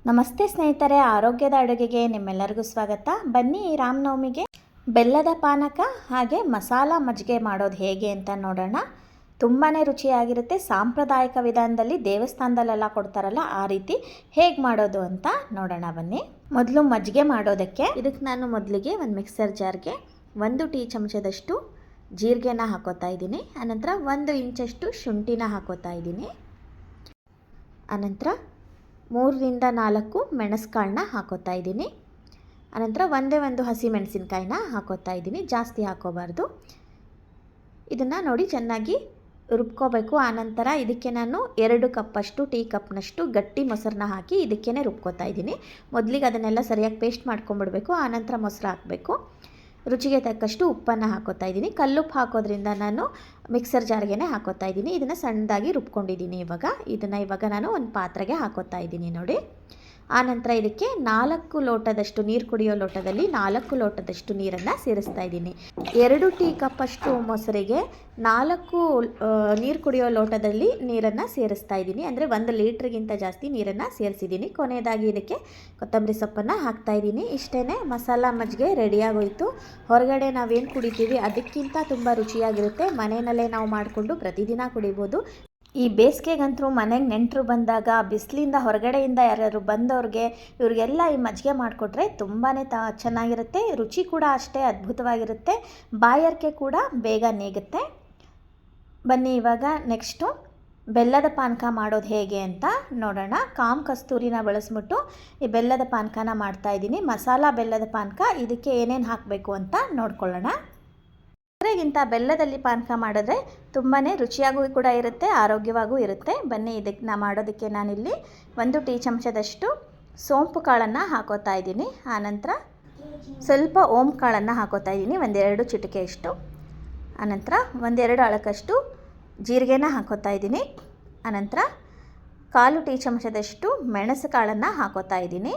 ನಮಸ್ತೆ ಸ್ನೇಹಿತರೆ, ಆರೋಗ್ಯದ ಅಡುಗೆಗೆ ನಿಮ್ಮೆಲ್ಲರಿಗೂ ಸ್ವಾಗತ. ಬನ್ನಿ ಈ ರಾಮನವಮಿಗೆ ಬೆಲ್ಲದ ಪಾನಕ ಹಾಗೆ ಮಸಾಲ ಮಜ್ಜಿಗೆ ಮಾಡೋದು ಹೇಗೆ ಅಂತ ನೋಡೋಣ. ತುಂಬಾ ರುಚಿಯಾಗಿರುತ್ತೆ. ಸಾಂಪ್ರದಾಯಿಕ ವಿಧಾನದಲ್ಲಿ ದೇವಸ್ಥಾನದಲ್ಲೆಲ್ಲ ಕೊಡ್ತಾರಲ್ಲ ಆ ರೀತಿ ಹೇಗೆ ಮಾಡೋದು ಅಂತ ನೋಡೋಣ ಬನ್ನಿ. ಮೊದಲು ಮಜ್ಜಿಗೆ ಮಾಡೋದಕ್ಕೆ ಇದಕ್ಕೆ ನಾನು ಮೊದಲಿಗೆ ಒಂದು ಮಿಕ್ಸರ್ ಜಾರ್ಗೆ 1 ಟೀ ಚಮಚದಷ್ಟು ಜೀರಿಗೆನ ಹಾಕೋತಾ ಇದ್ದೀನಿ. ಆನಂತರ 1 ಇಂಚಷ್ಟು ಶುಂಠಿನ ಹಾಕೋತಾ ಇದ್ದೀನಿ. ಆನಂತರ 3 ರಿಂದ 4 ಮೆಣಸುಕಾಳನ್ನ ಹಾಕೋತಾ ಇದ್ದೀನಿ. ಆನಂತರ ಒಂದು ಹಸಿ ಮೆಣಸಿನಕಾಯಿನ ಹಾಕೋತಾ ಇದ್ದೀನಿ, ಜಾಸ್ತಿ ಹಾಕೋಬಾರ್ದು. ಇದನ್ನು ನೋಡಿ ಚೆನ್ನಾಗಿ ರುಬ್ಕೋಬೇಕು. ಆನಂತರ ಇದಕ್ಕೆ ನಾನು 2 ಕಪ್ಪಷ್ಟು ಟೀ ಕಪ್ನಷ್ಟು ಗಟ್ಟಿ ಮೊಸರನ್ನ ಹಾಕಿ ಇದಕ್ಕೇ ರುಬ್ಕೋತಾ ಇದ್ದೀನಿ. ಮೊದಲಿಗೆ ಅದನ್ನೆಲ್ಲ ಸರಿಯಾಗಿ ಪೇಸ್ಟ್ ಮಾಡ್ಕೊಂಡ್ಬಿಡ್ಬೇಕು. ಆನಂತರ ಮೊಸರು ಹಾಕಬೇಕು. ರುಚಿಗೆ ತಕ್ಕಷ್ಟು ಉಪ್ಪನ್ನು ಹಾಕೋತಾ ಇದ್ದೀನಿ. ಕಲ್ಲುಪ್ಪು ಹಾಕೋದ್ರಿಂದ ನಾನು ಮಿಕ್ಸರ್ ಜಾರ್ಗೆ ಹಾಕೋತಾ ಇದ್ದೀನಿ. ಇದನ್ನು ಸಣ್ಣದಾಗಿ ರುಬ್ಕೊಂಡಿದ್ದೀನಿ. ಇವಾಗ ನಾನು ಒಂದು ಪಾತ್ರೆಗೆ ಹಾಕೋತಾ ಇದ್ದೀನಿ ನೋಡಿ. ಆನಂತರ ಇದಕ್ಕೆ 4 ಲೋಟದಷ್ಟು ನೀರು, ಕುಡಿಯೋ ಲೋಟದಲ್ಲಿ 4 ಲೋಟದಷ್ಟು ನೀರನ್ನು ಸೇರಿಸ್ತಾ ಇದ್ದೀನಿ. 2 ಟೀ ಕಪ್ಪಷ್ಟು ಮೊಸರಿಗೆ 4 ನೀರು ಕುಡಿಯೋ ಲೋಟದಲ್ಲಿ ನೀರನ್ನು ಸೇರಿಸ್ತಾ ಇದ್ದೀನಿ. ಅಂದರೆ 1 ಲೀಟ್ರಿಗಿಂತ ಜಾಸ್ತಿ ನೀರನ್ನು ಸೇರಿಸಿದ್ದೀನಿ. ಕೊನೆಯದಾಗಿ ಇದಕ್ಕೆ ಕೊತ್ತಂಬರಿ ಸೊಪ್ಪನ್ನು ಹಾಕ್ತಾ ಇದ್ದೀನಿ. ಇಷ್ಟೇ, ಮಸಾಲ ಮಜ್ಜಿಗೆ ರೆಡಿಯಾಗೋಯಿತು. ಹೊರಗಡೆ ನಾವೇನು ಕುಡಿತೀವಿ ಅದಕ್ಕಿಂತ ತುಂಬ ರುಚಿಯಾಗಿರುತ್ತೆ. ಮನೆಯಲ್ಲೇ ನಾವು ಮಾಡಿಕೊಂಡು ಪ್ರತಿದಿನ ಕುಡಿಬೋದು. ಈ ಬೇಸಿಗೆಗಂತೂ ಮನೆಗೆ ನೆಂಟರು ಬಂದಾಗ, ಬಿಸಿಲಿಂದ ಹೊರಗಡೆಯಿಂದ ಯಾರ್ಯಾರು ಬಂದವ್ರಿಗೆ ಇವರಿಗೆಲ್ಲ ಈ ಮಜ್ಜಿಗೆ ಮಾಡಿಕೊಟ್ರೆ ತುಂಬಾ ಚೆನ್ನಾಗಿರುತ್ತೆ. ರುಚಿ ಕೂಡ ಅಷ್ಟೇ ಅದ್ಭುತವಾಗಿರುತ್ತೆ. ಬಾಯಾರಿಕೆ ಕೂಡ ಬೇಗ ನೀಗುತ್ತೆ. ಬನ್ನಿ ಇವಾಗ ನೆಕ್ಸ್ಟು ಬೆಲ್ಲದ ಪಾನಕ ಮಾಡೋದು ಹೇಗೆ ಅಂತ ನೋಡೋಣ. ಕಾಮ ಕಸ್ತೂರಿನ ಬಳಸ್ಬಿಟ್ಟು ಈ ಬೆಲ್ಲದ ಪಾನಕನ ಮಾಡ್ತಾಯಿದ್ದೀನಿ. ಮಸಾಲ ಬೆಲ್ಲದ ಪಾನಕ. ಇದಕ್ಕೆ ಏನೇನು ಹಾಕಬೇಕು ಅಂತ ನೋಡ್ಕೊಳ್ಳೋಣ. ಸಕ್ಕರೆಗಿಂತ ಬೆಲ್ಲದಲ್ಲಿ ಪಾನಕ ಮಾಡಿದ್ರೆ ತುಂಬಾ ರುಚಿಯಾಗೂ ಕೂಡ ಇರುತ್ತೆ, ಆರೋಗ್ಯವಾಗೂ ಇರುತ್ತೆ. ಬನ್ನಿ ಇದಕ್ಕೆ ಮಾಡೋದಕ್ಕೆ ನಾನಿಲ್ಲಿ 1 ಟೀ ಚಮಚದಷ್ಟು ಸೋಂಪು ಕಾಳನ್ನು ಹಾಕೋತಾ ಇದ್ದೀನಿ. ಆನಂತರ ಸ್ವಲ್ಪ ಓಂ ಕಾಳನ್ನು ಹಾಕೋತಾ ಇದ್ದೀನಿ, 1-2 ಚಿಟಿಕೆಯಷ್ಟು. ಆನಂತರ 1-2 ಅಳಕಷ್ಟು ಜೀರಿಗೆನ ಹಾಕೋತಾ ಇದ್ದೀನಿ. ಆನಂತರ 1/4 ಟೀ ಚಮಚದಷ್ಟು ಮೆಣಸು ಕಾಳನ್ನು ಹಾಕೋತಾ ಇದ್ದೀನಿ.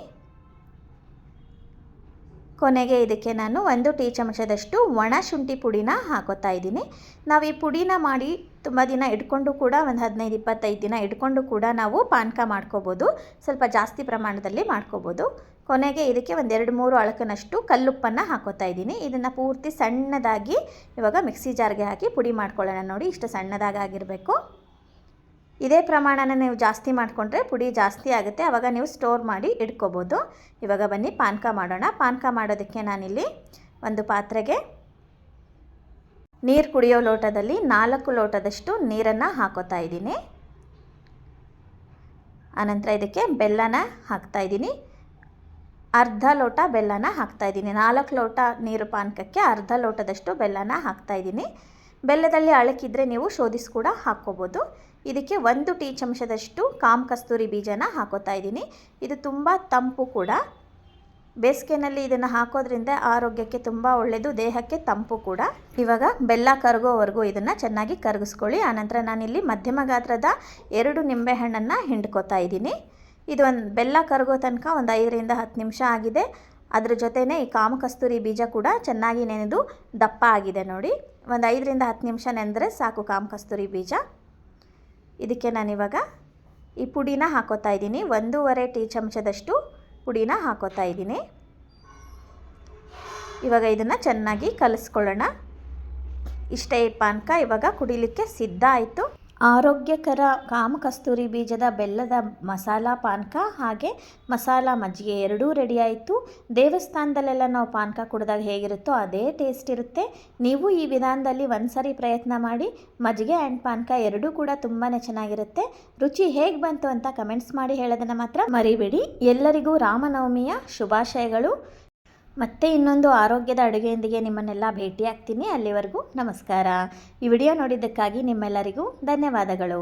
ಕೊನೆಗೆ ಇದಕ್ಕೆ ನಾನು 1 ಟೀ ಚಮಚದಷ್ಟು ಒಣ ಶುಂಠಿ ಪುಡಿನ ಹಾಕೋತಾ ಇದ್ದೀನಿ. ನಾವು ಈ ಪುಡಿನ ಮಾಡಿ ತುಂಬ ದಿನ ಇಟ್ಕೊಂಡು ಕೂಡ, ಒಂದು 15-25 ದಿನ ಇಟ್ಕೊಂಡು ಕೂಡ ನಾವು ಪಾನಕ ಮಾಡ್ಕೋಬೋದು. ಸ್ವಲ್ಪ ಜಾಸ್ತಿ ಪ್ರಮಾಣದಲ್ಲಿ ಮಾಡ್ಕೋಬೋದು. ಕೊನೆಗೆ ಇದಕ್ಕೆ 1-2-3 ಅಳಕನಷ್ಟು ಕಲ್ಲುಪ್ಪನ್ನು ಹಾಕೋತಾ ಇದ್ದೀನಿ. ಇದನ್ನು ಪೂರ್ತಿ ಸಣ್ಣದಾಗಿ ಇವಾಗ ಮಿಕ್ಸಿ ಜಾರ್ಗೆ ಹಾಕಿ ಪುಡಿ ಮಾಡ್ಕೊಳ್ಳೋಣ. ನೋಡಿ, ಇಷ್ಟು ಸಣ್ಣದಾಗಿರಬೇಕು. ಇದೇ ಪ್ರಮಾಣನ ನೀವು ಜಾಸ್ತಿ ಮಾಡಿಕೊಂಡ್ರೆ ಪುಡಿ ಜಾಸ್ತಿ ಆಗುತ್ತೆ. ಆವಾಗ ನೀವು ಸ್ಟೋರ್ ಮಾಡಿ ಇಟ್ಕೋಬೋದು. ಇವಾಗ ಬನ್ನಿ ಪಾನಕ ಮಾಡೋಣ. ಪಾನಕ ಮಾಡೋದಕ್ಕೆ ನಾನಿಲ್ಲಿ ಒಂದು ಪಾತ್ರೆಗೆ ನೀರು ಕುಡಿಯೋ ಲೋಟದಲ್ಲಿ 4 ಲೋಟದಷ್ಟು ನೀರನ್ನು ಹಾಕೋತಾ ಇದ್ದೀನಿ. ಆನಂತರ ಇದಕ್ಕೆ ಬೆಲ್ಲನ ಹಾಕ್ತಾ ಇದ್ದೀನಿ. ಅರ್ಧ ಲೋಟ ಬೆಲ್ಲನ ಹಾಕ್ತಾ ಇದ್ದೀನಿ. 4 ಲೋಟ ನೀರು ಪಾನಕಕ್ಕೆ ಅರ್ಧ ಲೋಟದಷ್ಟು ಬೆಲ್ಲನ ಹಾಕ್ತಾ ಇದ್ದೀನಿ. ಬೆಲ್ಲದಲ್ಲಿ ಅಳಕಿದ್ರೆ ನೀವು ಶೋಧಿಸಿ ಕೂಡ ಹಾಕ್ಕೋಬೋದು. ಇದಕ್ಕೆ 1 ಟೀ ಚಮಚದಷ್ಟು ಕಾಮ ಕಸ್ತೂರಿ ಬೀಜನ ಹಾಕೋತಾ ಇದ್ದೀನಿ. ಇದು ತುಂಬ ತಂಪು ಕೂಡ. ಬೇಸಿಗೆನಲ್ಲಿ ಇದನ್ನು ಹಾಕೋದ್ರಿಂದ ಆರೋಗ್ಯಕ್ಕೆ ತುಂಬ ಒಳ್ಳೆಯದು, ದೇಹಕ್ಕೆ ತಂಪು ಕೂಡ. ಇವಾಗ ಬೆಲ್ಲ ಕರಗೋವರೆಗೂ ಇದನ್ನು ಚೆನ್ನಾಗಿ ಕರಗಿಸ್ಕೊಳ್ಳಿ. ಆನಂತರ ನಾನಿಲ್ಲಿ ಮಧ್ಯಮ ಗಾತ್ರದ 2 ನಿಂಬೆಹಣ್ಣನ್ನು ಹಿಂಡ್ಕೋತಾ ಇದ್ದೀನಿ. ಇದು ಬೆಲ್ಲ ಕರಗೋ ತನಕ ಒಂದು 5ರಿಂದ 10 ನಿಮಿಷ ಆಗಿದೆ. ಅದ್ರ ಜೊತೆನೇ ಈ ಕಾಮ ಕಸ್ತೂರಿ ಬೀಜ ಕೂಡ ಚೆನ್ನಾಗಿ ನೆನೆದು ದಪ್ಪ ಆಗಿದೆ ನೋಡಿ. ಒಂದು 5ರಿಂದ 10 ನಿಮಿಷ ನೆನೆದ್ರೆ ಸಾಕು ಕಾಮ ಕಸ್ತೂರಿ ಬೀಜ. ಇದಕ್ಕೆ ನಾನಿವಾಗ ಈ ಪುಡಿನ ಹಾಕೋತಾ ಇದ್ದೀನಿ. 1.5 ಟೀ ಚಮಚದಷ್ಟು ಪುಡಿನ ಹಾಕೋತಾ ಇದ್ದೀನಿ. ಇವಾಗ ಇದನ್ನು ಚೆನ್ನಾಗಿ ಕಲಿಸ್ಕೊಳ್ಳೋಣ. ಇಷ್ಟೇ ಈ ಪಾನಕ ಇವಾಗ ಕುಡಿಲಿಕ್ಕೆ ಸಿದ್ಧ ಆಯಿತು. ಆರೋಗ್ಯಕರ ಕಾಮ ಕಸ್ತೂರಿ ಬೀಜದ ಬೆಲ್ಲದ ಮಸಾಲ ಪಾನಕ ಹಾಗೆ ಮಸಾಲ ಮಜ್ಜಿಗೆ ಎರಡೂ ರೆಡಿ ಆಯಿತು. ದೇವಸ್ಥಾನದಲ್ಲೆಲ್ಲ ನಾವು ಪಾನಕ ಕುಡಿದಾಗ ಹೇಗಿರುತ್ತೋ ಅದೇ ಟೇಸ್ಟ್ ಇರುತ್ತೆ. ನೀವು ಈ ವಿಧಾನದಲ್ಲಿ ಒಂದ್ಸರಿ ಪ್ರಯತ್ನ ಮಾಡಿ. ಮಜ್ಜಿಗೆ ಆ್ಯಂಡ್ ಪಾನಕ ಎರಡೂ ಕೂಡ ತುಂಬಾ ಚೆನ್ನಾಗಿರುತ್ತೆ. ರುಚಿ ಹೇಗೆ ಬಂತು ಅಂತ ಕಮೆಂಟ್ಸ್ ಮಾಡಿ ಹೇಳೋದನ್ನು ಮಾತ್ರ ಮರಿಬೇಡಿ. ಎಲ್ಲರಿಗೂ ರಾಮನವಮಿಯ ಶುಭಾಶಯಗಳು. ಮತ್ತೆ ಇನ್ನೊಂದು ಆರೋಗ್ಯದ ಅಡುಗೆಯೊಂದಿಗೆ ನಿಮ್ಮನ್ನೆಲ್ಲ ಭೇಟಿಯಾಗ್ತೀನಿ. ಅಲ್ಲಿವರೆಗೂ ನಮಸ್ಕಾರ. ಈ ವಿಡಿಯೋ ನೋಡಿದ್ದಕ್ಕಾಗಿ ನಿಮ್ಮೆಲ್ಲರಿಗೂ ಧನ್ಯವಾದಗಳು.